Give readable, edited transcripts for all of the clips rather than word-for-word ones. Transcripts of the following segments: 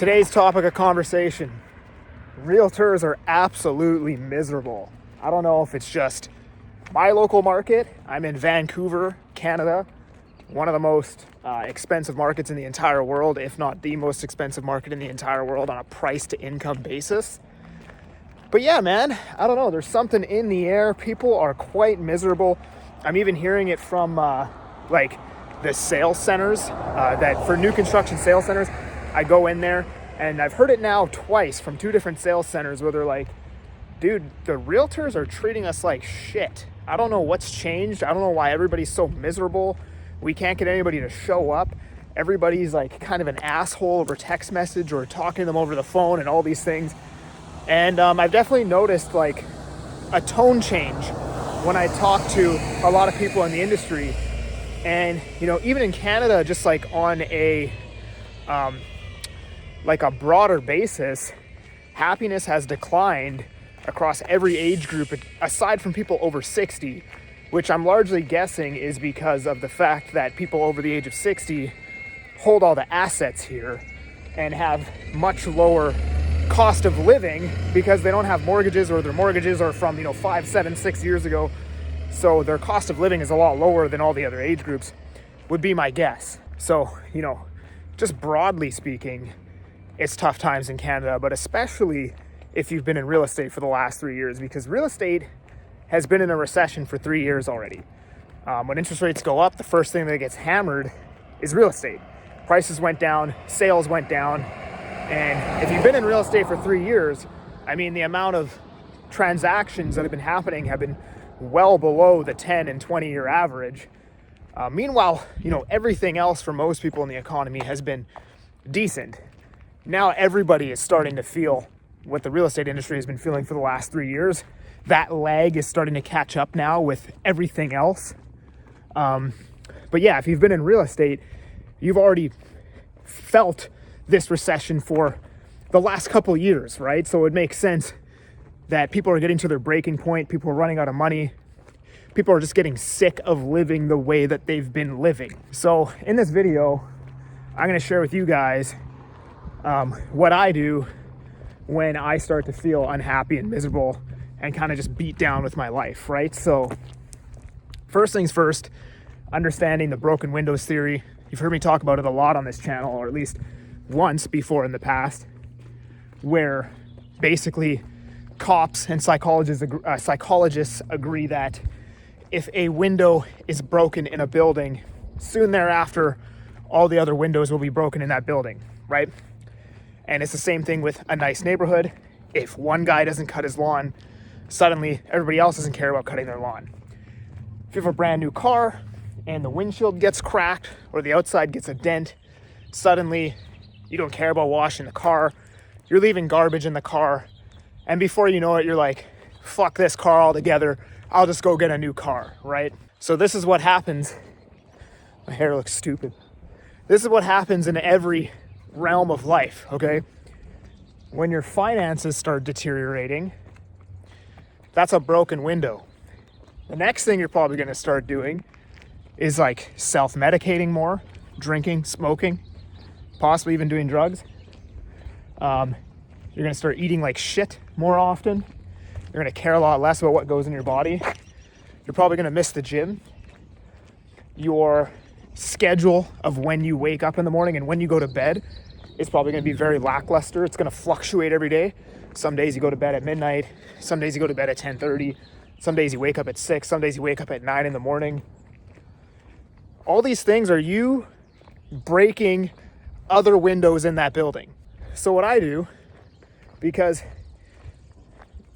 Today's topic of conversation: realtors are absolutely miserable. I don't know if it's just my local market. I'm in Vancouver, Canada, one of the most expensive markets in the entire world, if not the most expensive market in the entire world on a price to income basis. But yeah, man, I don't know. There's something in the air. People are quite miserable. I'm even hearing it from like the sales centers, that for new construction sales centers, I go in there and I've heard it now twice from two different sales centers where they're like, dude, the realtors are treating us like shit. I don't know what's changed. I don't know why everybody's so miserable. We can't get anybody to show up. Everybody's like kind of an asshole over text message or talking to them over the phone and all these things. And I've definitely noticed like a tone change when I talk to a lot of people in the industry. And, you know, even in Canada, just like on a broader basis, happiness has declined across every age group, aside from people over 60, which I'm largely guessing is because of the fact that people over the age of 60 hold all the assets here and have much lower cost of living because they don't have mortgages, or their mortgages are from, 5, 7, 6 years ago. So their cost of living is a lot lower than all the other age groups, would be my guess. So, just broadly speaking, it's tough times in Canada, but especially if you've been in real estate for the last 3 years, because real estate has been in a recession for 3 years already. When interest rates go up, the first thing that gets hammered is real estate. Prices went down, sales went down, and if you've been in real estate for 3 years, the amount of transactions that have been happening have been well below the 10 and 20-year average. Meanwhile, everything else for most people in the economy has been decent. Now everybody is starting to feel what the real estate industry has been feeling for the last 3 years. That lag is starting to catch up now with everything else. But yeah, if you've been in real estate, you've already felt this recession for the last couple years, right? So it makes sense that people are getting to their breaking point. People are running out of money. People are just getting sick of living the way that they've been living. So in this video, I'm going to share with you guys what I do when I start to feel unhappy and miserable and kind of just beat down with my life, right? So first things first, understanding the broken windows theory. You've heard me talk about it a lot on this channel, or at least once before in the past, where basically cops and psychologists agree that if a window is broken in a building, soon thereafter, all the other windows will be broken in that building, right? And it's the same thing with a nice neighborhood. If one guy doesn't cut his lawn, suddenly everybody else doesn't care about cutting their lawn. If you have a brand new car and the windshield gets cracked or the outside gets a dent, suddenly you don't care about washing the car. You're leaving garbage in the car. And before you know it, you're like, fuck this car altogether. I'll just go get a new car, right? So this is what happens. My hair looks stupid. This is what happens in every realm of life, okay? When your finances start deteriorating, that's a broken window. The next thing you're probably going to start doing is like self-medicating more, drinking, smoking, possibly even doing drugs. You're going to start eating like shit more often. You're going to care a lot less about what goes in your body. You're probably going to miss the gym. Your schedule of when you wake up in the morning and when you go to bed is probably going to be very lackluster. It's going to fluctuate every day. Some days you go to bed at midnight. Some days you go to bed at 10:30. Some days you wake up at 6. Some days you wake up at 9 in the morning. All these things are you breaking other windows in that building. So what I do, because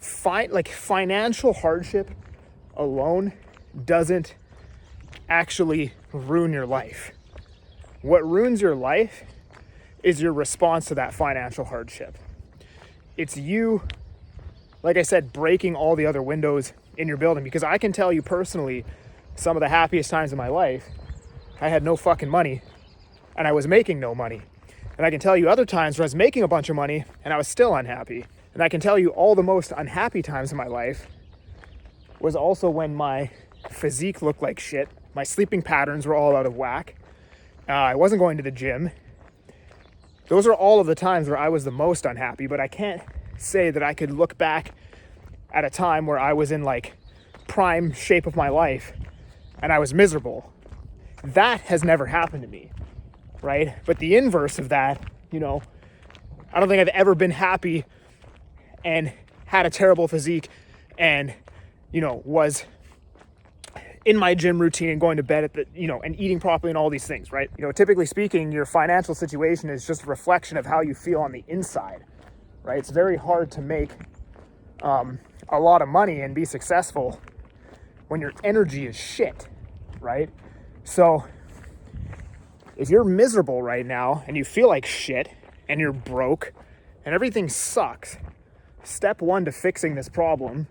financial hardship alone doesn't actually ruin your life. What ruins your life is your response to that financial hardship. It's you, like I said, breaking all the other windows in your building. Because I can tell you personally, some of the happiest times of my life, I had no fucking money and I was making no money. And I can tell you other times where I was making a bunch of money and I was still unhappy. And I can tell you all the most unhappy times in my life was also when my physique looked like shit. My sleeping patterns were all out of whack. I wasn't going to the gym. Those are all of the times where I was the most unhappy, but I can't say that I could look back at a time where I was in like prime shape of my life and I was miserable. That has never happened to me, right? But the inverse of that, I don't think I've ever been happy and had a terrible physique and, was in my gym routine and going to bed and eating properly and all these things, right? Typically speaking, your financial situation is just a reflection of how you feel on the inside, right? It's very hard to make a lot of money and be successful when your energy is shit, right? So if you're miserable right now and you feel like shit and you're broke and everything sucks, step one to fixing this problem,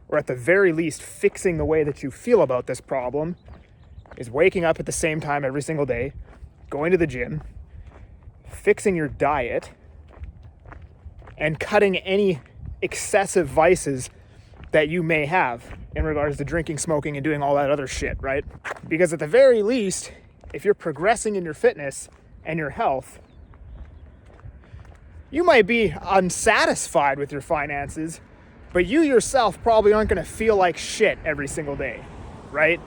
or at the very least fixing the way that you feel about this problem, is waking up at the same time every single day, going to the gym, fixing your diet, and cutting any excessive vices that you may have in regards to drinking, smoking, and doing all that other shit, right? Because at the very least, if you're progressing in your fitness and your health, you might be unsatisfied with your finances, but you yourself probably aren't going to feel like shit every single day, right?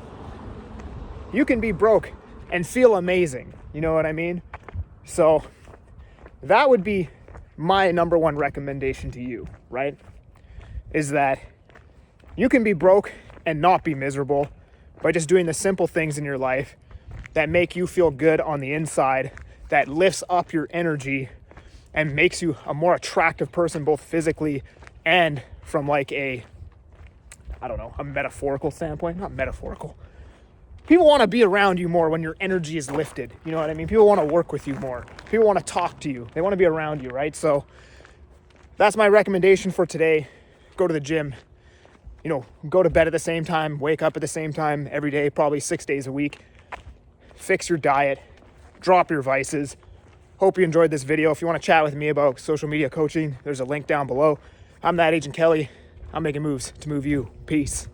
You can be broke and feel amazing, you know what I mean? So that would be my number one recommendation to you, right? Is that you can be broke and not be miserable by just doing the simple things in your life that make you feel good on the inside, that lifts up your energy and makes you a more attractive person, both physically and from like a metaphorical standpoint. Not metaphorical. People want to be around you more when your energy is lifted. You know what I mean? People want to work with you more. People want to talk to you. They want to be around you, right? So that's my recommendation for today. Go to the gym. Go to bed at the same time, wake up at the same time every day, probably 6 days a week. Fix your diet, drop your vices. Hope you enjoyed this video. If you want to chat with me about social media coaching, there's a link down below. I'm that Agent Kelly. I'm making moves to move you. Peace.